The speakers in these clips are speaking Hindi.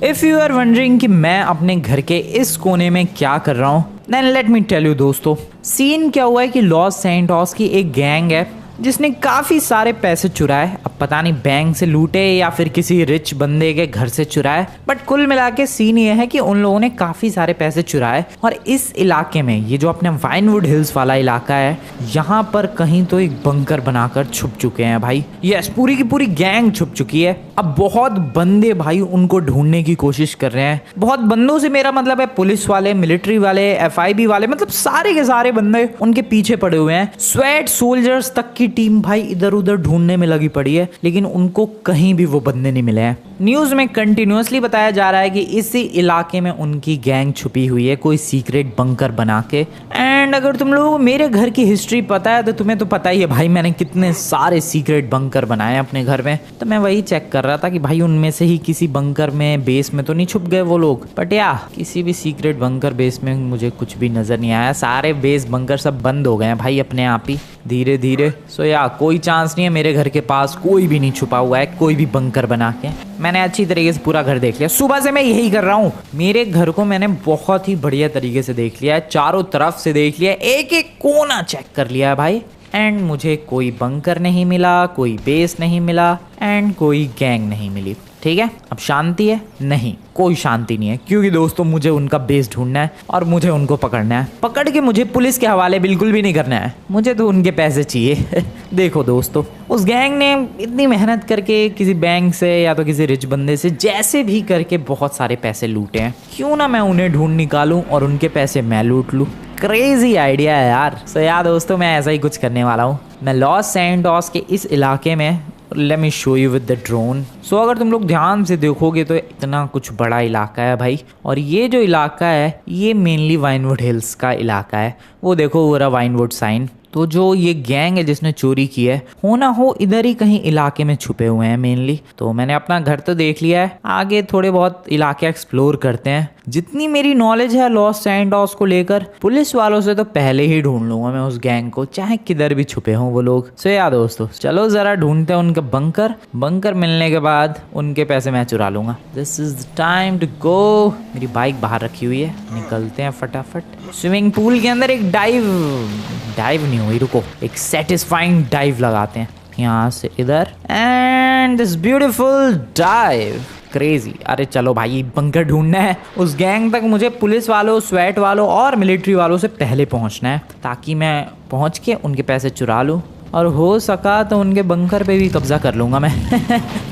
इफ यू आर वंडरिंग कि मैं अपने घर के इस कोने में क्या कर रहा हूँ, then let me tell you दोस्तों। सीन क्या हुआ है कि लॉस सैंटोस की एक गैंग है जिसने काफ़ी सारे पैसे चुराए। अब पता नहीं बैंक से लूटे या फिर किसी रिच बंदे के घर से चुराए, बट कुल मिला के सीन ये है कि उन लोगों ने काफ़ी सारे पैसे चुराए। और इस इलाके में, ये जो अपने वाइनवुड हिल्स वाला इलाका है, यहाँ पर कहीं तो एक बंकर बनाकर छुप चुके हैं भाई। यस, पूरी की पूरी गैंग छुप चुकी है। अब बहुत बंदे भाई उनको ढूंढने की कोशिश कर रहे हैं। बहुत बंदों से मेरा मतलब है पुलिस वाले, मिलिट्री वाले, FIB वाले, मतलब सारे के सारे बंदे उनके पीछे पड़े हुए हैं। स्वेट सोल्जर्स तक की टीम भाई इधर उधर ढूंढने में लगी पड़ी है, लेकिन उनको कहीं भी वो बंदे नहीं मिले हैं। न्यूज में कंटिन्यूअसली बताया जा रहा है कि इसी इलाके में उनकी गैंग छुपी हुई है, कोई सीक्रेट बंकर बना के। एंड अगर तुम लोगों को मेरे घर की हिस्ट्री पता है तो तुम्हें तो पता ही है भाई मैंने कितने सारे सीक्रेट बंकर बनाए अपने घर में। तो मैं वही चेक कर रहा था कि भाई उनमें से ही किसी बंकर में, बेस में तो नहीं छुप गए वो लोग। बट या किसी भी सीक्रेट बंकर बेस में मुझे कुछ भी नजर नहीं आया। सारे बेस बंकर सब बंद हो गए हैं भाई अपने आप ही धीरे धीरे। सो या कोई चांस नहीं है मेरे घर के पास कोई भी नहीं छुपा हुआ है, कोई भी बंकर बना के। मैंने अच्छी तरीके से पूरा घर देख लिया। सुबह से मैं यही कर रहा हूँ, मेरे घर को मैंने बहुत ही बढ़िया तरीके से देख लिया है, चारों तरफ से देख लिया, एक एक कोना चेक कर लिया है भाई। एंड मुझे कोई बंकर नहीं मिला, कोई बेस नहीं मिला, एंड कोई गैंग नहीं मिली। ठीक है, अब शांति है? नहीं, कोई शांति नहीं है, क्योंकि दोस्तों मुझे उनका बेस ढूंढना है और मुझे उनको पकड़ना है। पकड़ के मुझे पुलिस के हवाले बिल्कुल भी नहीं करना है, मुझे तो उनके पैसे चाहिए। देखो दोस्तों, उस गैंग ने इतनी मेहनत करके किसी बैंक से या तो किसी रिच बंदे से जैसे भी करके बहुत सारे पैसे लूटे हैं। क्यों ना मैं उन्हें ढूंढ निकालूं और उनके पैसे मैं लूट लूं। क्रेजी आइडिया है यार। सो यार दोस्तों, मैं ऐसा ही कुछ करने वाला हूँ। मैं लॉस सैंटोस के इस इलाके में, let me show you with the drone. So अगर तुम लोग ध्यान से देखोगे तो इतना कुछ बड़ा इलाका है भाई। और ये जो इलाका है ये मेनली वाइनवुड हिल्स का इलाका है। वो देखो वो रहा वाइनवुड साइन। तो जो ये गैंग है जिसने चोरी की है, हो ना हो इधर ही कहीं इलाके में छुपे हुए हैं मेनली। तो मैंने अपना घर तो देख लिया है, आगे थोड़े बहुत इलाके एक्सप्लोर करते हैं। जितनी मेरी नॉलेज है लॉस सैंटोस को लेकर, पुलिस वालों से तो पहले ही ढूंढ लूंगा मैं उस गैंग को, चाहे किधर भी छुपे हों वो लोग। सो यार दोस्तों, चलो जरा ढूंढते हैं उनका बंकर। बंकर मिलने के बाद उनके पैसे मैं चुरा लूंगा। This is the time to go. मेरी बाइक बाहर रखी हुई है, निकलते हैं फटाफट। स्विमिंग पूल के अंदर एक डाइव नहीं हुई, रुको, एक सेटिस्फाइंग डाइव लगाते हैं यहाँ से इधर। And this beautiful dive, crazy. अरे चलो भाई, बंकर ढूंढना है। उस गैंग तक मुझे पुलिस वालों, स्वेट वालों और मिलिट्री वालों से पहले पहुंचना है, ताकि मैं पहुंच के उनके पैसे चुरा लूं और हो सका तो उनके बंकर पे भी कब्जा कर लूंगा मैं।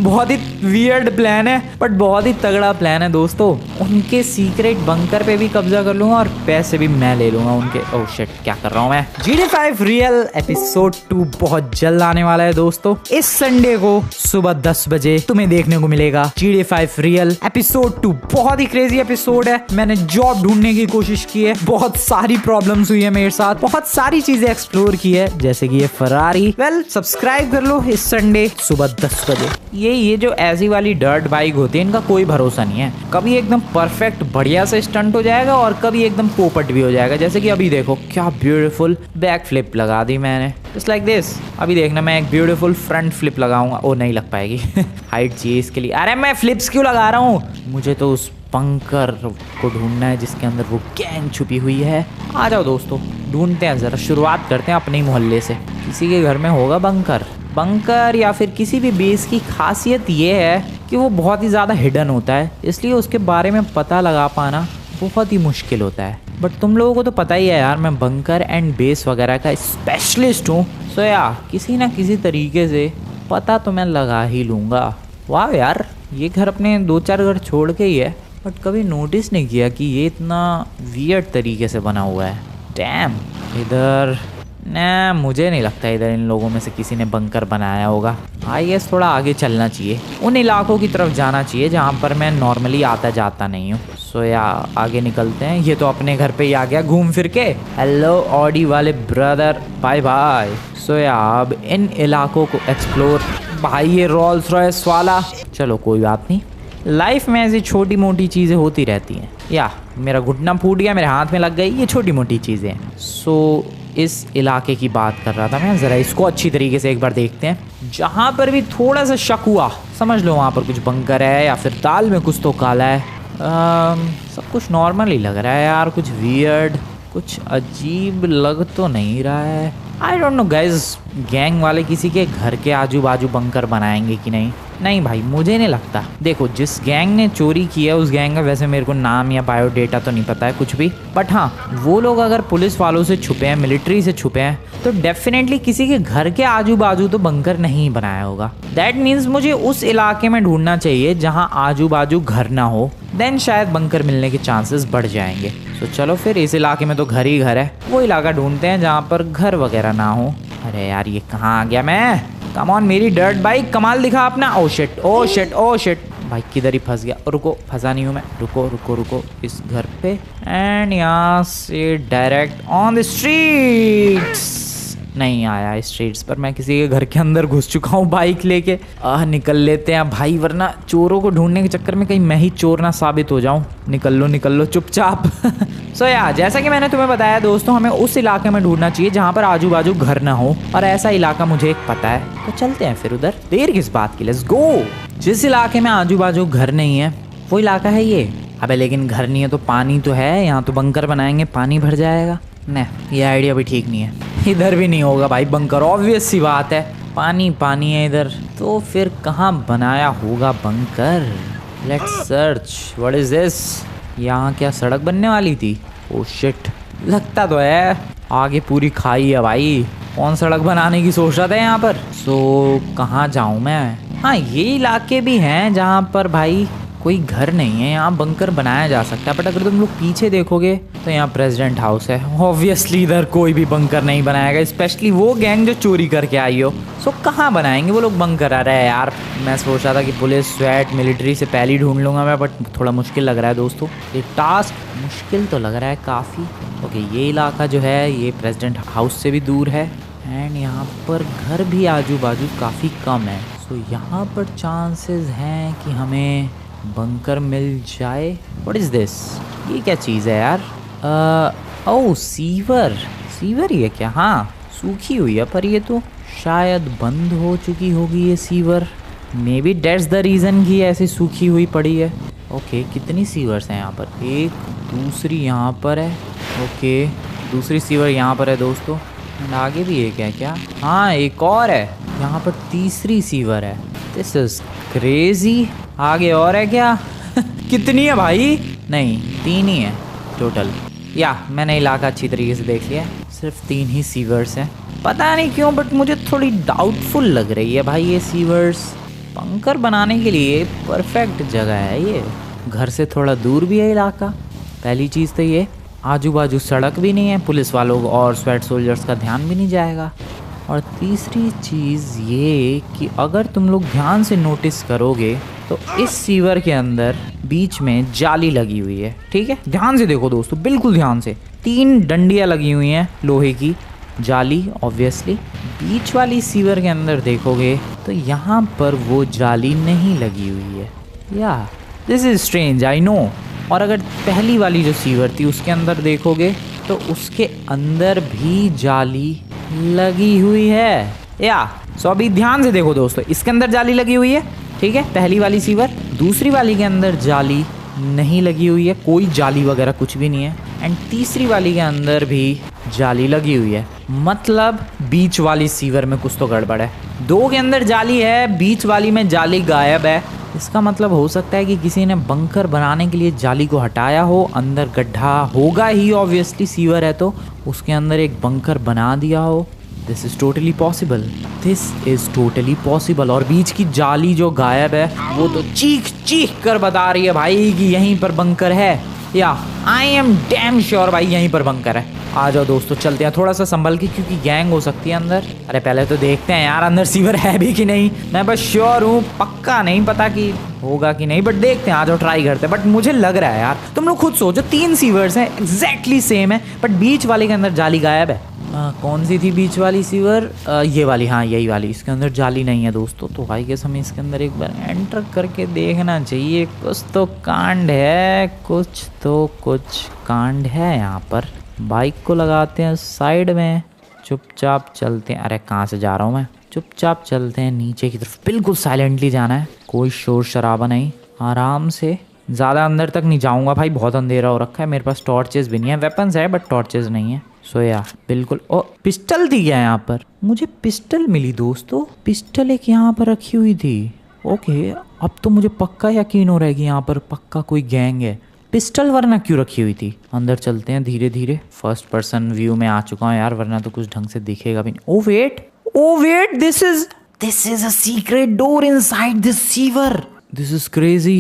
बहुत ही वियर्ड प्लान है, बट बहुत ही तगड़ा प्लान है दोस्तों। उनके सीक्रेट बंकर पे भी कब्जा कर लूंगा और पैसे भी मैं ले लूंगा उनके। ओह शिट, क्या कर रहा हूँ मैं। GTA 5 रियल एपिसोड 2 बहुत जल्द आने वाला है दोस्तों। इस संडे को सुबह 10 बजे तुम्हें देखने को मिलेगा GTA 5 रियल एपिसोड 2। बहुत ही क्रेजी एपिसोड है। मैंने जॉब ढूंढने की कोशिश की है, बहुत सारी प्रॉब्लम्स हुई है मेरे साथ, बहुत सारी चीजें एक्सप्लोर की है, जैसे कि ये फरारी। सब्सक्राइब कर लो इस संडे सुबह 10 बजे। ये जो ऐसी वाली डर्ट बाइक होती है, इनका कोई भरोसा नहीं है। कभी एकदम परफेक्ट बढ़िया से स्टंट हो जाएगा और कभी एकदम पोपट भी हो जाएगा। जैसे कि अभी देखो क्या ब्यूटीफुल बैक फ्लिप लगा दी मैंने, जस्ट लाइक दिस। अभी देखना मैं एक ब्यूटीफुल फ्रंट फ्लिप लगाऊंगा। ओ नहीं लग पाएगी, हाइट चाहिए इसके लिए। अरे मैं फ्लिप्स क्यों लगा रहा हूँ, मुझे तो उस बंकर को ढूंढना है जिसके अंदर वो गैंग छुपी हुई है। आ जाओ दोस्तों, ढूंढते हैं जरा। शुरुआत करते हैं अपने ही मोहल्ले से। किसी के घर में होगा बंकर या फिर किसी भी बेस की खासियत ये है कि वो बहुत ही ज़्यादा हिडन होता है, इसलिए उसके बारे में पता लगा पाना बहुत ही मुश्किल होता है। बट तुम लोगों को तो पता ही है यार, मैं बंकर एंड बेस वगैरह का स्पेशलिस्ट हूँ। सो यार किसी ना किसी तरीके से पता तो मैं लगा ही लूँगा। वाह यार, ये घर अपने 2-4 घर छोड़ के ही है, बट कभी नोटिस नहीं किया कि ये इतना वियर्ड तरीके से बना हुआ है। डैम, इधर ना, मुझे नहीं लगता इधर इन लोगों में से किसी ने बंकर बनाया होगा। आई गेस थोड़ा आगे चलना चाहिए, उन इलाकों की तरफ जाना चाहिए जहाँ पर मैं नॉर्मली आता जाता नहीं हूँ। सो या आगे निकलते हैं। ये तो अपने घर पे ही आ गया घूम फिर के। हेलो ऑडी वाले ब्रदर, बाय बाय। सो या अब इन इलाकों को एक्सप्लोर। भाई ये रोल्स रॉयस वाला, चलो कोई बात नहीं, लाइफ में ऐसी छोटी मोटी चीज़ें होती रहती हैं। या मेरा घुटना फूट गया, मेरे हाथ में लग गई, ये छोटी मोटी चीज़ें हैं। सो इस इलाके की बात कर रहा था मैं, ज़रा इसको अच्छी तरीके से एक बार देखते हैं। जहाँ पर भी थोड़ा सा शक हुआ समझ लो वहाँ पर कुछ बंकर है या फिर दाल में कुछ तो काला है। सब कुछ नॉर्मल ही लग रहा है यार, कुछ वियर्ड, कुछ अजीब लग तो नहीं रहा है। I don't know guys, gang वाले किसी के घर के आजू बाजू बंकर बनाएंगे कि नहीं। नहीं भाई, मुझे नहीं लगता। देखो, जिस गैंग ने चोरी की है उस गैंग का वैसे मेरे को नाम या बायोडेटा तो नहीं पता है कुछ भी, बट हाँ, वो लोग अगर पुलिस वालों से छुपे हैं, मिलिट्री से छुपे हैं, तो डेफिनेटली किसी के घर के आजू बाजू तो बंकर नहीं बनाया होगा। दैट मीन्स मुझे उस इलाके में ढूंढना चाहिए जहाँ आजू बाजू घर ना हो, देन शायद बंकर मिलने के चांसेस बढ़ जाएंगे। तो चलो फिर, इस इलाके में तो घर ही घर है, वो इलाका ढूंढते हैं जहाँ पर घर वगैरह ना हो। अरे यार, ये कहाँ आ गया मैं? कम ऑन मेरी डर्ट बाइक, कमाल दिखा अपना। Oh shit, oh shit, oh shit, bike किधर ही फंस गया। रुको, फंसा नहीं हूँ मैं। रुको रुको रुको, इस घर पे, एंड यहाँ से डायरेक्ट ऑन द स्ट्रीट्स। नहीं आया स्ट्रीट्स पर, मैं किसी के घर के अंदर घुस चुका हूँ बाइक लेके। निकल लेते हैं भाई, वरना चोरों को ढूंढने के चक्कर में कहीं मैं ही चोर ना साबित हो जाऊँ। निकल लो चुपचाप। सो यार, जैसा कि मैंने तुम्हें बताया दोस्तों, हमें उस इलाके में ढूंढना चाहिए जहाँ पर आजू बाजू घर ना हो, और ऐसा इलाका मुझे एक पता है, तो चलते हैं फिर उधर। देर किस बात की, लेट्स गो। जिस इलाके में आजू बाजू घर नहीं है वो इलाका है ये। अबे लेकिन घर नहीं है तो पानी तो है, यहाँ तो बंकर बनाएंगे, पानी भर जाएगा। नहीं, ये आइडिया भी ठीक नहीं है। इधर भी नहीं होगा भाई बंकर, ऑब्वियस सी बात है, पानी पानी है इधर। तो फिर कहाँ बनाया होगा bunker? Let's search. What is this? यहाँ क्या सड़क बनने वाली थी? ओह शिट, लगता तो है आगे पूरी खाई है भाई। कौन सड़क बनाने की सोच रहा था यहाँ पर? सो कहाँ जाऊँ मैं? हाँ, ये इलाके भी हैं जहाँ पर भाई कोई घर नहीं है, यहाँ बंकर बनाया जा सकता है। बट अगर तुम लोग पीछे देखोगे तो यहाँ प्रेसिडेंट हाउस है। ऑब्वियसली इधर कोई भी बंकर नहीं बनाएगा, स्पेशली वो गैंग जो चोरी करके आई हो। सो कहाँ बनाएंगे वो लोग बंकर? आ रहा है यार, मैं सोच रहा था कि पुलिस, स्वैट, मिलिट्री से पहले ही ढूंढ लूँगा मैं, बट थोड़ा मुश्किल लग रहा है दोस्तों। ये टास्क मुश्किल तो लग रहा है काफ़ी। ओके, ये इलाका जो है ये प्रेसिडेंट हाउस से भी दूर है, एंड यहाँ पर घर भी आजू बाजू काफ़ी कम है। सो यहाँ पर चांसेस हैं कि हमें बंकर मिल जाए। What is this? ये क्या चीज़ है यार? ओह, सीवर ही है क्या? हाँ, सूखी हुई है, पर ये तो शायद बंद हो चुकी होगी ये sewer. Maybe that's the reason कि ऐसी सूखी हुई पड़ी है। ओके, कितनी सीवर्स हैं यहाँ पर? एक, दूसरी यहाँ पर है। ओके, दूसरी सीवर यहाँ पर है दोस्तों, एंड आगे भी एक है क्या? हाँ, एक और है यहाँ पर, तीसरी सीवर है। This is crazy. आगे और है क्या? कितनी है भाई? नहीं, 3 ही है टोटल। या मैंने इलाका अच्छी तरीके से देख लिया, सिर्फ 3 ही सीवर्स हैं। पता नहीं क्यों, बट मुझे थोड़ी डाउटफुल लग रही है भाई ये सीवर्स। बंकर बनाने के लिए परफेक्ट जगह है ये। घर से थोड़ा दूर भी है इलाका, पहली चीज़ तो ये। आजू बाजू सड़क भी नहीं है, पुलिस वालों और स्वैट सोल्जर्स का ध्यान भी नहीं जाएगा। और तीसरी चीज़ ये कि अगर तुम लोग ध्यान से नोटिस करोगे तो इस सीवर के अंदर बीच में जाली लगी हुई है। ठीक है, ध्यान से देखो दोस्तों, बिल्कुल ध्यान से। 3 डंडियाँ लगी हुई हैं लोहे की, जाली ऑब्वियसली। बीच वाली सीवर के अंदर देखोगे तो यहाँ पर वो जाली नहीं लगी हुई है। या this is strange, I know. और अगर पहली वाली जो सीवर थी उसके अंदर देखोगे तो उसके अंदर भी जाली लगी हुई है। या सो अभी ध्यान से देखो दोस्तों, इसके अंदर जाली लगी हुई है, ठीक है, पहली वाली सीवर। दूसरी वाली के अंदर जाली नहीं लगी हुई है, कोई जाली वगैरह कुछ भी नहीं है। एंड तीसरी वाली के अंदर भी जाली लगी हुई है, मतलब बीच वाली सीवर में कुछ तो गड़बड़ है। 2 के अंदर जाली है, बीच वाली में जाली गायब है। इसका मतलब हो सकता है कि किसी ने बंकर बनाने के लिए जाली को हटाया हो, अंदर गड्ढा होगा ही ऑब्वियसली, सीवर है तो उसके अंदर एक बंकर बना दिया हो। This is totally possible, this is totally possible. और बीच की जाली जो गायब है वो तो चीख चीख कर बता रही है भाई कि यहीं पर बंकर है। या आई एम डैम श्योर भाई यहीं पर बंकर है। आ जाओ दोस्तों, चलते हैं थोड़ा सा संभल के, क्योंकि गैंग हो सकती है अंदर। अरे पहले तो देखते हैं यार अंदर सीवर है भी कि नहीं। मैं बस श्योर हूँ, पक्का नहीं पता कि होगा कि नहीं, बट देखते हैं। आ जाओ, ट्राई करते हैं। बट मुझे लग रहा है यार, तुम लोग खुद सोचो, 3 सीवर्स हैं, एग्जैक्टली सेम है, बट बीच वाले के अंदर जाली गायब है। कौन सी थी बीच वाली सीवर? ये वाली, हाँ यही वाली। इसके अंदर जाली नहीं है दोस्तों, तो आई गेस हमें इसके अंदर एक बार एंटर करके देखना चाहिए। कुछ तो कांड है, कुछ कांड है यहाँ पर। बाइक को लगाते हैं साइड में, चुपचाप चलते हैं। अरे कहाँ से जा रहा हूँ मैं? चुपचाप चलते हैं नीचे की तरफ, बिल्कुल साइलेंटली जाना है, कोई शोर शराबा नहीं, आराम से। ज़्यादा अंदर तक नहीं जाऊंगा भाई, बहुत अंधेरा हो रखा है, मेरे पास टॉर्चेस भी नहीं है, वेपन्स है बट टॉर्चेस नहीं है। सो या बिल्कुल। ओ पिस्टल थी क्या यहाँ पर? मुझे पिस्टल मिली दोस्तों, पिस्टल एक यहाँ पर रखी हुई थी। ओके, अब तो मुझे पक्का यकीन हो रहा है कि यहाँ पर पक्का कोई गैंग है। पिस्टल वरना क्यों रखी हुई थी? अंदर चलते हैं धीरे धीरे, फर्स्ट पर्सन व्यू में आ चुका हूँ यार, वरना तो कुछ ढंग से दिखेगा भी नहीं। Oh wait, this is a secret door inside this sewer. This is crazy.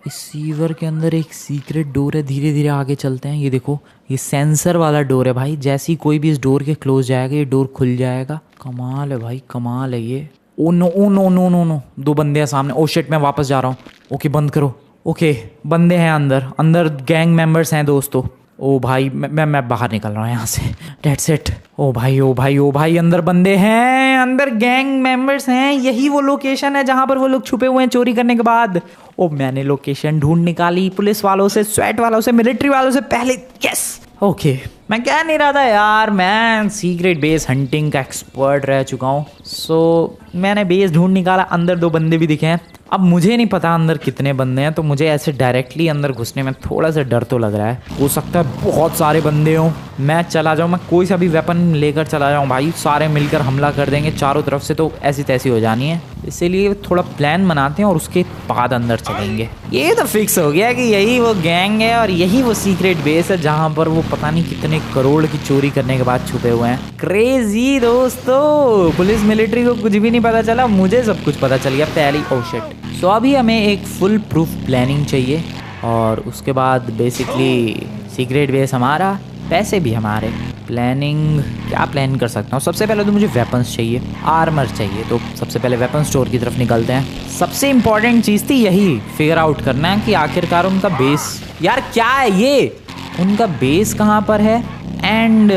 इस सीवर के अंदर एक सीक्रेट डोर है। धीरे धीरे आगे चलते हैं। ये देखो, ये सेंसर वाला डोर है भाई, जैसे ही कोई भी इस डोर के क्लोज जाएगा ये डोर खुल जाएगा। कमाल है भाई, कमाल है ये। Oh no oh no no no no, 2 बंदे हैं सामने। ओ शिट, मैं वापस जा रहा हूँ। ओके बंद करो। ओके बंदे हैं अंदर गैंग मेंबर्स हैं दोस्तों। ओ भाई मैं बाहर निकल रहा हूँ यहाँ से, डेट्स इट। ओ भाई अंदर बंदे हैं, अंदर गैंग मेंबर्स हैं। यही वो लोकेशन है जहाँ पर वो लोग छुपे हुए हैं चोरी करने के बाद। ओ मैंने लोकेशन ढूंढ निकाली, पुलिस वालों से, स्वेट वालों से, मिलिट्री वालों से पहले। यस ओके, मैं कह नहीं रहा था यार, मैं सीक्रेट बेस हंटिंग का एक्सपर्ट रह चुका हूँ। सो मैंने बेस ढूंढ निकाला, अंदर 2 बंदे भी दिखे हैं। अब मुझे नहीं पता अंदर कितने बंदे हैं, तो मुझे ऐसे डायरेक्टली अंदर घुसने में थोड़ा सा डर तो लग रहा है। हो सकता है बहुत सारे बंदे हों, मैं चला जाऊँ, मैं कोई सा भी वेपन लेकर चला जाऊँ भाई, सारे मिलकर हमला कर देंगे चारों तरफ से, तो ऐसी तैसी हो जानी है। इसीलिए थोड़ा प्लान बनाते हैं और उसके बाद अंदर चलेंगे। ये तो फिक्स हो गया कि यही वो गैंग है और यही वो सीक्रेट बेस है जहाँ पर वो पता नहीं कितने करोड़ की चोरी करने के बाद छुपे हुए हैं। क्रेजी दोस्तों, पुलिस मिलिट्री को कुछ भी नहीं पता चला, मुझे सब कुछ पता चल गया पहले। Oh shit. सो अभी हमें एक फुल प्रूफ प्लानिंग चाहिए और उसके बाद बेसिकली सीक्रेट बेस हमारा, पैसे भी हमारे। प्लानिंग क्या प्लान कर सकता हूँ? सबसे पहले तो मुझे वेपन्स चाहिए, आर्मर चाहिए, तो सबसे पहले वेपन स्टोर की तरफ निकलते हैं। सबसे इम्पॉर्टेंट चीज़ थी यही फिगर आउट करना है कि आखिरकार उनका बेस, यार क्या है ये, उनका बेस कहाँ पर है एंड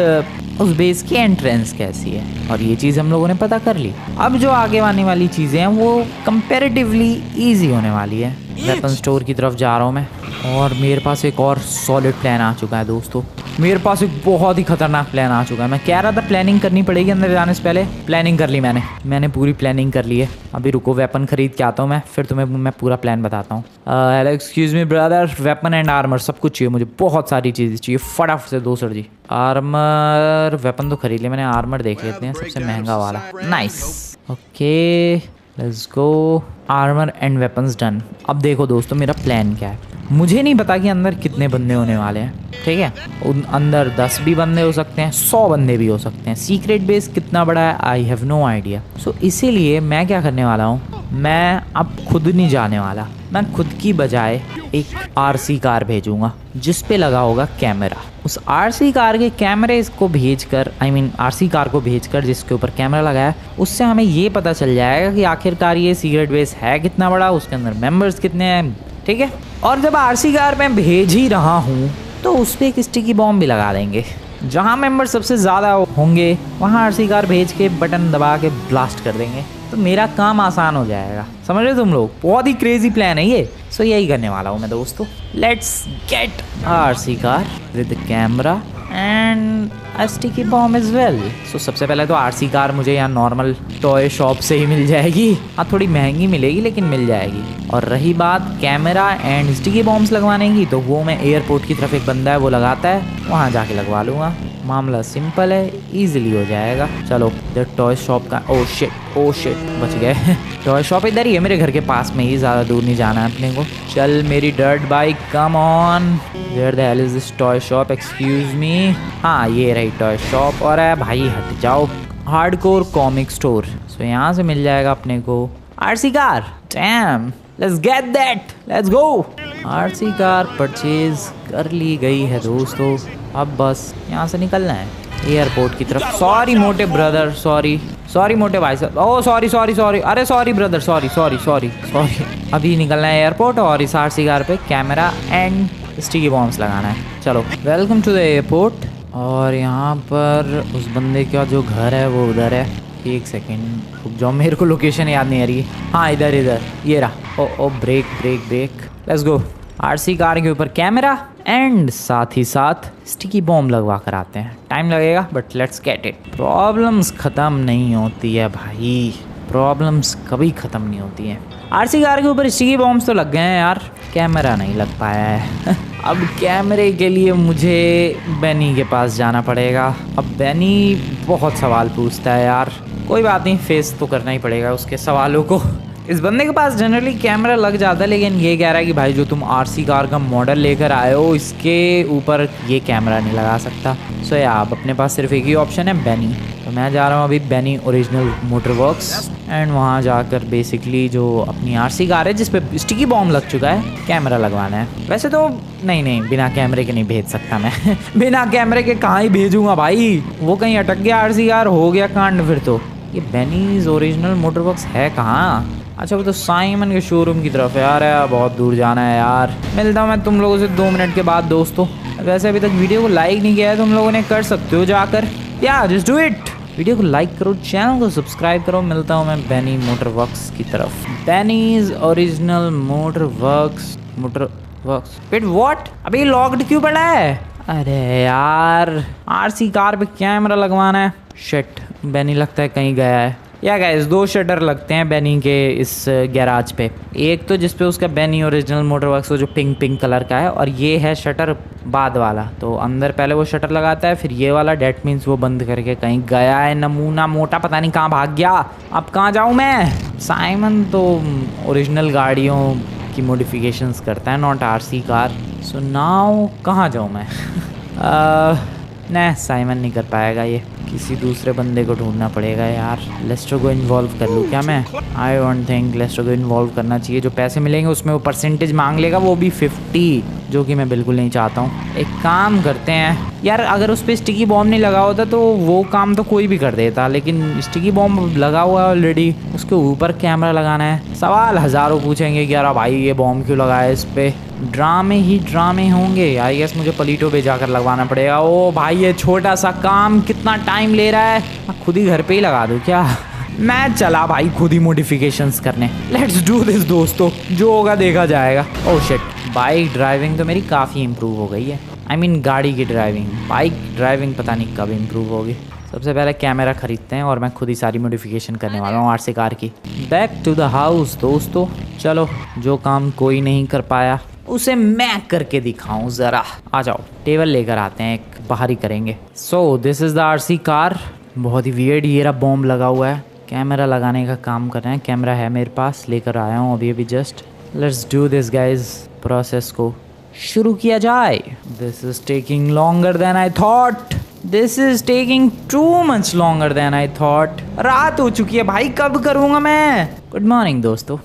उस बेस की एंट्रेंस कैसी है, और ये चीज़ हम लोगों ने पता कर ली। अब जो आगे आने वाली चीज़ें हैं वो कंपैरेटिवली इजी होने वाली है। वेपन स्टोर की तरफ जा रहा हूँ मैं, और मेरे पास एक और सॉलिड प्लान आ चुका है दोस्तों। मेरे पास एक बहुत ही खतरनाक प्लान आ चुका है। मैं कह रहा था प्लानिंग करनी पड़ेगी अंदर जाने से पहले, प्लानिंग कर ली मैंने पूरी प्लानिंग कर ली है। अभी रुको, वेपन खरीद के आता हूँ मैं, फिर तुम्हें मैं पूरा प्लान बताता हूँ। Hello excuse me brother, weapon and armour सब कुछ चाहिए मुझे, बहुत सारी चीज़ें चाहिए, फटाफट से 2 सर जी। आर्मर, वेपन तो खरीद लिया मैंने, आर्मर देख लेते हैं सबसे महंगा वाला। Nice, okay let's go, armour and weapons done. अब देखो दोस्तों मेरा प्लान क्या है। मुझे नहीं पता कि अंदर कितने बंदे होने वाले हैं, ठीक है? अंदर 10 भी बंदे हो सकते हैं, 100 बंदे भी हो सकते हैं। सीक्रेट बेस कितना बड़ा है आई हैव नो आइडिया। सो इसीलिए मैं क्या करने वाला हूँ, मैं अब खुद नहीं जाने वाला, मैं खुद की बजाय एक आरसी कार भेजूंगा जिस पे लगा होगा कैमरा। उस आरसी कार के कैमरे को भेजकर, आरसी कार को भेजकर जिसके ऊपर कैमरा लगा है, उससे हमें ये पता चल जाएगा कि आखिरकार ये सीक्रेट बेस है कितना बड़ा, उसके अंदर मेंबर्स कितने हैं, ठीक है? और जब आरसी कार मैं भेज ही रहा हूँ तो उस पर एक स्टिकी बॉम्ब भी लगा देंगे। जहाँ मेंबर सबसे ज़्यादा होंगे वहाँ आरसी कार भेज के बटन दबा के ब्लास्ट कर देंगे, तो मेरा काम आसान हो जाएगा। समझ रहे तुम लोग? बहुत ही क्रेजी प्लान है ये। सो यही करने वाला हूँ मैं दोस्तों। Let's get RC car with camera and sticky bomb as well. So सबसे पहले तो आरसी कार मुझे यहाँ नॉर्मल टॉय शॉप से ही मिल जाएगी। हाँ थोड़ी महंगी मिलेगी लेकिन मिल जाएगी। और रही बात कैमरा एंड स्टिकी बॉम्ब्स लगवाने की, तो वो मैं एयरपोर्ट की तरफ एक बंदा है वो लगाता है, वहाँ जाके लगवा लूँगा। मामला सिंपल है, इजीली हो जाएगा। चलो इधर टॉय शॉप का, ओ शिट बच गए। टॉय शॉप इधर ही है मेरे घर के पास में ही, ज़्यादा दूर नहीं जाना है अपने को। चल मेरी dirt bike, come on. Where the hell is this toy shop, excuse me. हाँ ये रही टॉय शॉप। और भाई हट जाओ। हार्डकोर कॉमिक स्टोर, सो यहाँ से मिल जाएगा अपने को RC car. Dam, let's get that, let's go. RC car purchase कर ली गई है दोस्तों। अब बस यहाँ से निकलना है एयरपोर्ट की तरफ। सॉरी मोटे ब्रदर, सॉरी मोटे भाई साहब। ओह सॉरी, अरे सॉरी ब्रदर, सॉरी। अभी निकलना है एयरपोर्ट और इस आरसी कार पे कैमरा एंड स्टिकी बॉम्ब्स लगाना है। चलो वेलकम टू द एयरपोर्ट। और यहाँ पर उस बंदे का जो घर है वो उधर है। एक सेकेंड रुक जाओ, मेरे को लोकेशन याद नहीं आ रही है। हाँ इधर ये रहा। Oh break, let's go. RC car के ऊपर कैमरा एंड साथ ही साथ स्टिकी बॉम्ब लगवा कर आते हैं। टाइम लगेगा but let's get it. Problems ख़त्म नहीं होती है भाई, प्रॉब्लम्स कभी ख़त्म नहीं होती हैं। आरसी कार के ऊपर स्टिकी बॉम्ब्स तो लग गए हैं यार, कैमरा नहीं लग पाया है। अब कैमरे के लिए मुझे बेनी के पास जाना पड़ेगा। अब बेनी बहुत सवाल पूछता है यार, कोई बात नहीं, फेस तो करना ही पड़ेगा उसके सवालों को। इस बंदे के पास जनरली कैमरा लग जाता है, लेकिन ये कह रहा है कि भाई जो तुम आरसी कार का मॉडल लेकर आए हो इसके ऊपर ये कैमरा नहीं लगा सकता। सो या अब अपने पास सिर्फ एक ही ऑप्शन है, बेनी। तो मैं जा रहा हूँ अभी Benny original motor works and वहाँ जाकर बेसिकली जो अपनी आरसी कार है जिस पे स्टिकी बॉम्ब लग चुका है, कैमरा लगवाना है। वैसे तो नहीं बिना कैमरे के नहीं भेज सकता मैं। बिना कैमरे के कहाँ ही भेजूंगा भाई, वो कहीं अटक गया आरसी कार, हो गया कांड फिर तो। ये बेनीज ओरिजिनल मोटर वर्क्स है कहाँ? अच्छा वो तो साइमन के शोरूम की तरफ है यार, बहुत दूर जाना है यार। मिलता हूँ मैं तुम लोगों से 2 मिनट के बाद दोस्तों। वैसे अभी तक वीडियो को लाइक नहीं किया है तुम लोगों ने, कर सकते हो जाकर, या जस्ट डू इट। वीडियो को लाइक करो, चैनल को सब्सक्राइब करो। मिलता हूँ मैं बेनी मोटर वर्क्स की तरफ। Benny's original motor works wait what? अभी लॉक्ड क्यों पड़ा है? अरे यार आरसी कार पे कैमरा लगवाना है। शिट, बेनी लगता है कहीं गया है। या गाइस 2 शटर लगते हैं बेनी के इस गैराज पे। एक तो जिसपे उसका बेनी ओरिजिनल मोटर वर्क्स जो पिंक कलर का है, और ये है शटर बाद वाला। तो अंदर पहले वो शटर लगाता है, फिर ये वाला, डेट मीन्स वो बंद करके कहीं गया है नमूना मोटा, पता नहीं कहाँ भाग गया। अब कहाँ जाऊँ मैं? साइमन तो ओरिजिनल गाड़ियों की मॉडिफिकेशंस करता है, not RC car. So now कहाँ जाऊँ मैं? नहीं, साइमन नहीं कर पाएगा ये, किसी दूसरे बंदे को ढूंढना पड़ेगा यार। लेस्टर को इन्वॉल्व कर लूँ क्या मैं? आई डोंट थिंक लेस्टर को इन्वॉल्व करना चाहिए। जो पैसे मिलेंगे उसमें वो परसेंटेज मांग लेगा, वो भी 50, जो कि मैं बिल्कुल नहीं चाहता हूँ। एक काम करते हैं यार, अगर उस पर स्टिकी बॉम्ब नहीं लगा होता तो वो काम तो कोई भी कर देता, लेकिन स्टिकी बॉम्ब लगा हुआ है ऑलरेडी, उसके ऊपर कैमरा लगाना है। सवाल हज़ारों पूछेंगे कि यार भाई ये बॉम्ब क्यों लगाया इस पर। ड्रामे ही ड्रामे होंगे। आई गेस मुझे पलीटो पे जाकर लगवाना पड़ेगा। ओ भाई ये छोटा सा काम कितना टाइम ले रहा है, मैं खुद ही घर पे ही लगा दूँ क्या? मैं चला भाई खुद ही मॉडिफिकेशंस करने। लेट्स डू दिस दोस्तों, जो होगा देखा जाएगा। ओह शिट, बाइक ड्राइविंग तो मेरी काफ़ी इम्प्रूव हो गई है। आई मीन गाड़ी की ड्राइविंग, बाइक ड्राइविंग पता नहीं कब इम्प्रूव होगी। सबसे पहले कैमरा खरीदते हैं और मैं खुद ही सारी मॉडिफिकेशन करने वाला हूँ आरसी कार की। बैक टू द हाउस दोस्तों, चलो जो काम कोई नहीं कर पाया उसे मैं करके दिखाऊं जरा। आ जाओ, टेबल लेकर आते हैं, एक बाहर ही करेंगे। So this is the RC car. बहुत ही वियर्ड, ये रहा बॉम्ब लगा हुआ है। कैमरा लगाने का काम कर रहे हैं, कैमरा है मेरे पास, लेकर आया हूँ अभी just. Let's do this guys, process को शुरू किया जाए। This is taking longer than I thought, this is taking too much longer than I thought. रात हो चुकी है भाई, कब करूँगा मैं? गुड मॉर्निंग दोस्तों।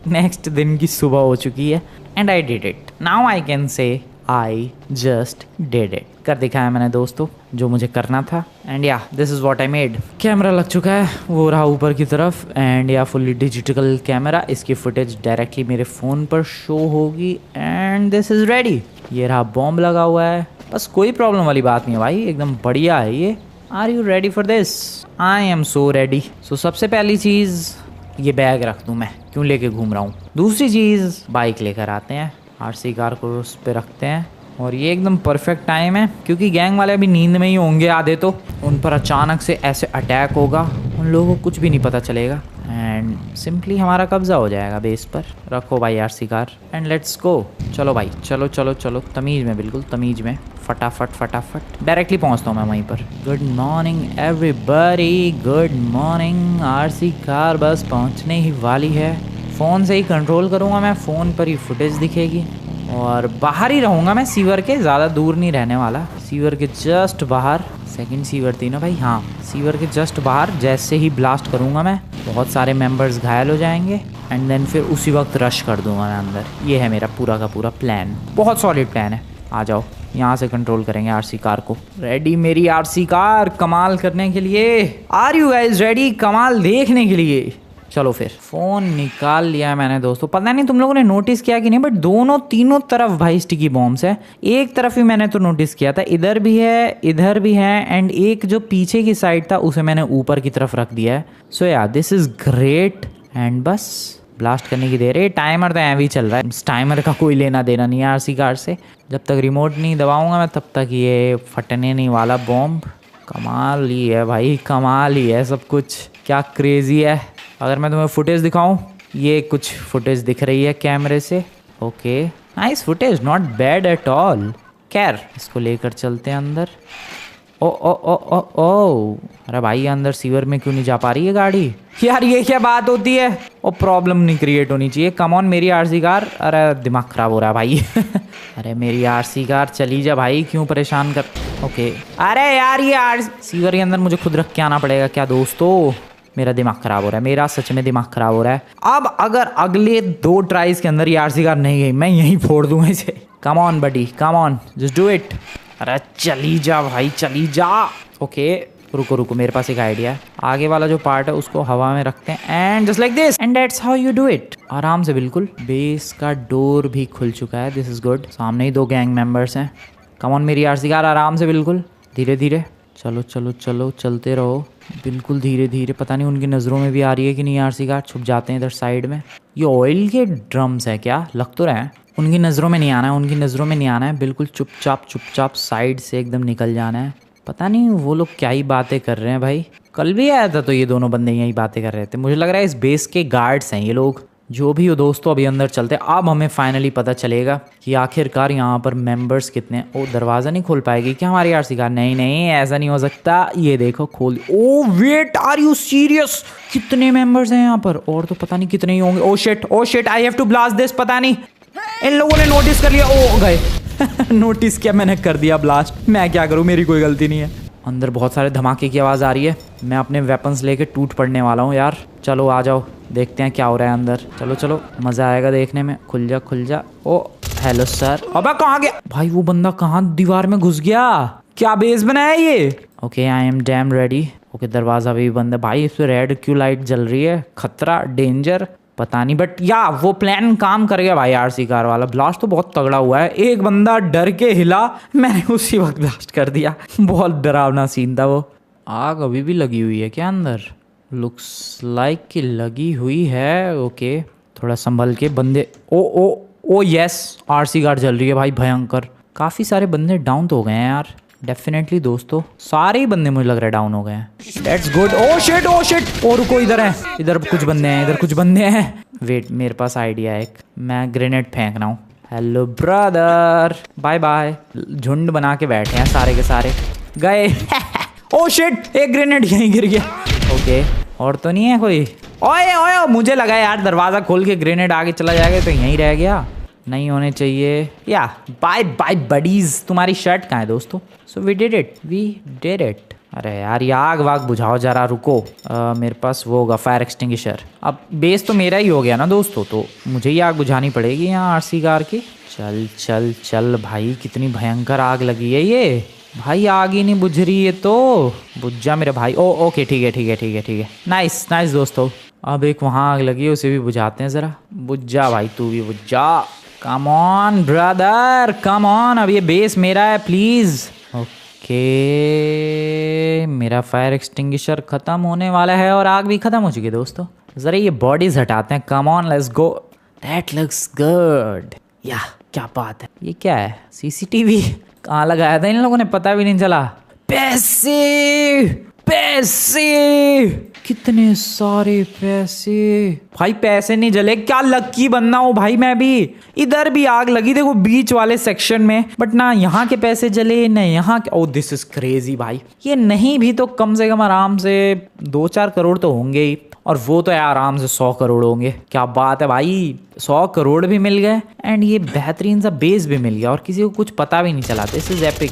नेक्स्ट दिन की सुबह हो चुकी है and I did it. Now I can say I just did it. कर दिखाया मैंने दोस्तों जो मुझे करना था। एंड या this is what I made. Camera लग चुका है, वो रहा ऊपर की तरफ। एंड या फुल्ली डिजिटल कैमरा, इसकी फुटेज डायरेक्टली मेरे फ़ोन पर शो होगी। And this is ready. ये रहा बॉम्ब लगा हुआ है, बस कोई प्रॉब्लम वाली बात नहीं है भाई, एकदम बढ़िया है ये। Are you ready for this? I am so ready. So सबसे पहली चीज़, ये बैग रख दूँ मैं, क्यों लेके घूम रहा हूँ। दूसरी चीज़, बाइक लेकर आते हैं, आरसी कार को उस पर रखते हैं। और ये एकदम परफेक्ट टाइम है क्योंकि गैंग वाले अभी नींद में ही होंगे आधे, तो उन पर अचानक से ऐसे अटैक होगा, उन लोगों को कुछ भी नहीं पता चलेगा एंड सिंपली हमारा कब्जा हो जाएगा बेस पर। रखो भाई RC car and let's go. चलो भाई, चलो चलो चलो, तमीज़ में, बिल्कुल तमीज़ में, फटाफट फटाफट डायरेक्टली पहुंचता हूँ मैं वहीं पर। Good morning everybody, good morning. RC car bus पहुंचने ही वाली है। फ़ोन से ही कंट्रोल करूँगा मैं, फ़ोन पर ही फुटेज दिखेगी और बाहर ही रहूँगा मैं सीवर के, ज़्यादा दूर नहीं रहने वाला। सीवर के जस्ट बाहर, सेकंड सीवर थी ना भाई, हाँ सीवर के जस्ट बाहर जैसे ही ब्लास्ट करूँगा मैं, बहुत सारे मेंबर्स घायल हो जाएंगे एंड देन फिर उसी वक्त रश कर दूँगा मैं अंदर। ये है मेरा पूरा का पूरा प्लान, बहुत सॉलिड प्लान है। आ जाओ, यहाँ से कंट्रोल करेंगे आरसी कार को। रेडी मेरी आरसी कार कमाल करने के लिए? आर यू गाइज रेडी कमाल देखने के लिए? चलो फिर फ़ोन निकाल लिया मैंने दोस्तों। पता नहीं तुम लोगों ने नोटिस किया कि नहीं, बट दोनों तीनों तरफ भाई स्टिकी बॉम्ब्स है। एक तरफ ही मैंने तो नोटिस किया था, इधर भी है, इधर भी है एंड एक जो पीछे की साइड था उसे मैंने ऊपर की तरफ रख दिया है। सो या दिस इज़ ग्रेट एंड बस ब्लास्ट करने की देर है। टाइमर तो ऐवी चल रहा है, इस टाइमर का कोई लेना देना नहीं है आरसी कार से। जब तक रिमोट नहीं दबाऊंगा मैं तब तक ये फटने नहीं वाला बॉम्ब। कमाल ही है भाई, कमाल ही है सब कुछ, क्या क्रेजी है। अगर मैं तुम्हें फुटेज दिखाऊं, ये कुछ फुटेज दिख रही है कैमरे से। Okay nice footage, not bad at all. खैर इसको लेकर चलते हैं अंदर। ओ ओ ओ ओ ओ अरे भाई अंदर सीवर में क्यों नहीं जा पा रही है गाड़ी यार, ये क्या बात होती है। ओ प्रॉब्लम नहीं क्रिएट होनी चाहिए। कम ऑन मेरी आरसी कार। अरे दिमाग खराब हो रहा है भाई अरे मेरी आरसी कार चली जा भाई, क्यों परेशान कर। ओके अरे यार ये सीवर के अंदर मुझे खुद रख के आना पड़ेगा क्या दोस्तों। मेरा दिमाग खराब हो रहा है, मेरा सच में दिमाग खराब हो रहा है। अब अगर अगले 2 ट्राइज के अंदर ये आरसी कार नहीं गई, मैं यहीं फोड़ दूंगा इसे। Come on buddy, come on, just do it. अरे चली जा भाई, चली जा। ओके रुको रुको, मेरे पास एक आइडिया है। आगे वाला जो पार्ट है उसको हवा में रखते हैं and just like this, and that's how you do it. आराम से बिल्कुल। बेस का डोर भी खुल चुका है, दिस इज गुड। सामने ही 2 गैंग मेंबर्स हैं। कम ऑन मेरी आरसी कार, आराम से बिल्कुल, धीरे धीरे। चलो चलो चलो, चलते रहो बिल्कुल धीरे धीरे। पता नहीं उनकी नज़रों में भी आ रही है कि नहीं आरसी कार। छुप जाते हैं इधर साइड में। ये ऑयल के ड्रम्स है क्या, लग तो रहे हैं। उनकी नज़रों में नहीं आना है, उनकी नज़रों में नहीं आना है। बिल्कुल चुपचाप साइड से एकदम निकल जाना है। पता नहीं वो लोग क्या ही बातें कर रहे हैं भाई। कल भी आया था तो ये दोनों बंदे यही बातें कर रहे थे। मुझे लग रहा है इस बेस के गार्ड्स हैं ये लोग। जो भी हो दोस्तों, अभी अंदर चलते हैं। अब हमें फाइनली पता चलेगा कि आखिरकार यहाँ पर मेंबर्स कितने हैं। ओ दरवाज़ा नहीं खोल पाएगी क्या हमारी आरसी कार। नहीं नहीं ऐसा नहीं हो सकता। ये देखो खोल। Oh wait, are you serious. कितने मेंबर्स हैं यहाँ पर, और तो पता नहीं कितने ही होंगे। Oh shit I have to blast this. पता नहीं इन लोगों ने नोटिस कर लिया। ओ गए नोटिस किया मैंने, कर दिया ब्लास्ट। मैं क्या करूँ, मेरी कोई गलती नहीं है। अंदर बहुत सारे धमाके की आवाज़ आ रही है। मैं अपने वेपन्स लेके टूट पड़ने वाला हूँ यार। चलो आ जाओ, देखते हैं क्या हो रहा है अंदर। चलो चलो, मज़ा आएगा देखने में। खुल जा खुल जा। ओ हेलो सर। अबे कहाँ गया भाई वो बंदा, कहाँ दीवार में घुस गया। क्या बेस बनाया ये। Okay I am damn ready. Okay दरवाज़ा भी बंद है भाई। इस पर रेड क्यों लाइट जल रही है, खतरा, डेंजर, पता नहीं। बट या वो प्लान काम कर गया भाई आरसी कार वाला। ब्लास्ट तो बहुत तगड़ा हुआ है। एक बंदा डर के हिला, मैंने उसी वक्त ब्लास्ट कर दिया। बहुत डरावना सीन था वो। आग अभी भी लगी हुई है क्या अंदर, लुक्स लाइक कि लगी हुई है। ओके थोड़ा संभल के बंदे। ओ ओ ओ यस, आरसी कार जल रही है भाई भयंकर। काफ़ी सारे बंदे डाउन तो हो गए हैं यार, डेफिनेटली दोस्तों। सारे ही बंदे मुझे लग रहा है डाउन हो गए हैं। That's good. Oh shit oh shit. और रुको, इधर है, इधर कुछ बंदे हैं, इधर कुछ बंदे हैं। वेट मेरे पास आइडिया है एक, मैं ग्रेनेड फेंक रहा हूँ। Hello brother, bye bye. झुंड बना के बैठे हैं सारे के सारे, गए ओ शिट, एक ग्रेनेड यहीं गिर गया। ओके और तो नहीं है कोई। ओए ओए मुझे लगा यार दरवाज़ा खोल के ग्रेनेड आगे चला जाएगा तो यहीं रह गया। नहीं होने चाहिए। या बाय बाय बडीज। तुम्हारी शर्ट कहाँ है दोस्तों। So we did it. अरे यार ये आग वाग बुझाओ जरा, रुको। मेरे पास वो होगा फायर एक्सटिंग्विशर। अब बेस तो मेरा ही हो गया ना दोस्तों, तो मुझे ही आग बुझानी पड़ेगी यहाँ आरसी कार की। चल चल चल भाई, कितनी भयंकर आग लगी है ये भाई। आग ही नहीं बुझ रही है तो बुझ जा मेरे भाई। ओ ओके ठीक है। नाइस नाइस दोस्तों। अब एक वहाँ आग लगी है, उसे भी बुझाते हैं ज़रा। बुझ जा भाई, तू भी बुझ जा। Come on brother, come on. अब ये बेस मेरा है प्लीज़। ओके मेरा फायर एक्सटिंग्विशर ख़त्म होने वाला है और आग भी ख़त्म हो चुकी है दोस्तों। ज़रा ये बॉडीज हटाते हैं। Come on let's go. That looks good. या क्या बात है। ये क्या है, सीसीटीवी कहाँ लगाया था इन लोगों ने, पता भी नहीं चला। पैसे कितने सारे पैसे भाई। पैसे नहीं जले, क्या लक्की बंदा हूँ भाई मैं भी। इधर भी आग लगी देखो बीच वाले सेक्शन में, बट ना यहाँ के पैसे जले ना यहाँ के। ओ दिस इज क्रेजी भाई। ये नहीं भी तो कम से कम आराम से 2-4 करोड़ तो होंगे ही, और वो तो यार आराम से 100 करोड़ होंगे। क्या बात है भाई, 100 करोड़ भी मिल गए एंड ये बेहतरीन सा बेस भी मिल गया और किसी को कुछ पता भी नहीं चला। This is epic.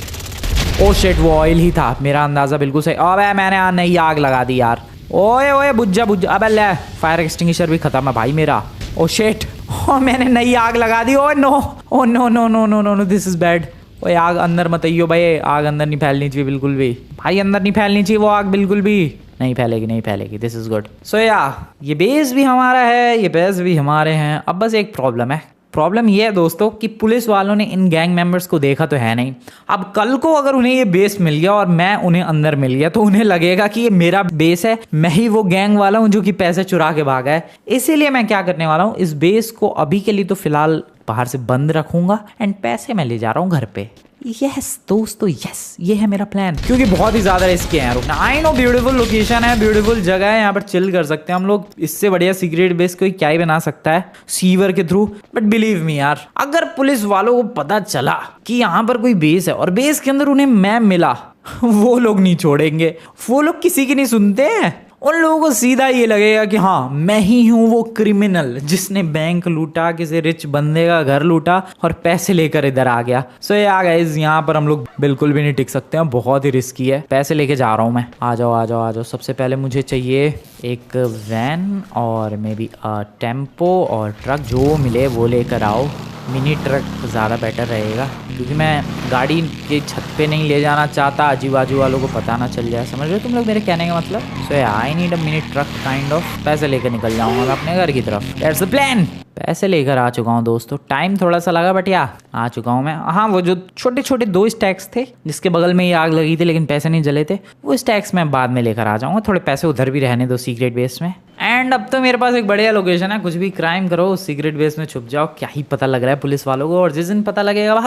Oh shit वो ऑयल ही था, मेरा अंदाजा बिल्कुल सही। अबे मैंने नई आग लगा दी यार। ओए ओए बुझ जा। अबे ले, फायर एक्सटिंग्विशर भी खत्म है भाई मेरा। ओ शिट, ओ मैंने नई आग लगा दी। Oh no oh no no no no no this is bad. ओए आग अंदर मत आइयो भाई, आग अंदर नहीं फैलनी चाहिए बिल्कुल भी भाई। अंदर नहीं फैलनी चाहिए वो आग, बिल्कुल भी नहीं फैलेगी। This is good. सो या ये बेस भी हमारा है, ये बेस भी हमारे हैं। अब बस एक प्रॉब्लम है, प्रॉब्लम ये है दोस्तों कि पुलिस वालों ने इन गैंग मेंबर्स को देखा तो है नहीं। अब कल को अगर उन्हें ये बेस मिल गया और मैं उन्हें अंदर मिल गया तो उन्हें लगेगा कि ये मेरा बेस है, मैं ही वो गैंग वाला हूँ जो कि पैसे चुरा के भागा है। इसीलिए मैं क्या करने वाला हूँ, इस बेस को अभी के लिए तो फिलहाल बाहर से बंद रखूंगा एंड पैसे मैं ले जा रहा हूँ घर पे। यस दोस्तों, यस, ये है मेरा प्लान, क्योंकि बहुत ही ज्यादा रिस्की है रुकना। आई नो ब्यूटीफुल लोकेशन है, ब्यूटीफुल जगह है, यहाँ पर चिल कर सकते हैं हम लोग। इससे बढ़िया सीक्रेट बेस कोई क्या ही बना सकता है सीवर के थ्रू। बट बिलीव मी यार, अगर पुलिस वालों को पता चला कि यहाँ पर कोई बेस है और बेस के अंदर उन्हें मैं मिला, वो लोग नहीं छोड़ेंगे। वो लोग किसी की नहीं सुनते हैं। उन लोगों को सीधा ये लगेगा कि हाँ, मैं ही हूं वो क्रिमिनल जिसने बैंक लूटा, किसी रिच बंदे का घर लूटा और पैसे लेकर इधर आ गया। सो यार गाइस, यहाँ पर हम लोग बिल्कुल भी नहीं टिक सकते हैं, बहुत ही रिस्की है। पैसे लेके जा रहा हूँ मैं। आ जाओ आ जाओ आ जाओ। सबसे पहले मुझे चाहिए एक वैन और मे बी टेम्पो और ट्रक, जो मिले वो लेकर आओ। मिनी ट्रक ज़्यादा बेटर रहेगा, क्योंकि मैं गाड़ी के छत पे नहीं ले जाना चाहता, आजू बाजू वालों को पता ना चल जाए। समझ रहे हो तुम लोग मेरे कहने का मतलब? So I need a mini truck kind of. पैसे लेकर निकल जाऊंगा मैं अपने घर की तरफ। That's the plan. पैसे लेकर आ चुका हूँ दोस्तों। टाइम थोड़ा सा लगा बट या आ चुका हूँ मैं। हाँ, वो जो छोटे छोटे 2 स्टैक्स थे जिसके बगल में ही आग लगी थी लेकिन पैसे नहीं जले थे, वो स्टैक्स मैं बाद में लेकर आ जाऊँगा। थोड़े पैसे उधर भी रहने दो सीक्रेट बेस में। एंड अब तो मेरे पास एक बढ़िया लोकेशन है, कुछ भी क्राइम करो उस सीक्रेट बेस में छुप जाओ। क्या ही पता लग रहा है पुलिस वालों को, और जिस दिन पता लगेगा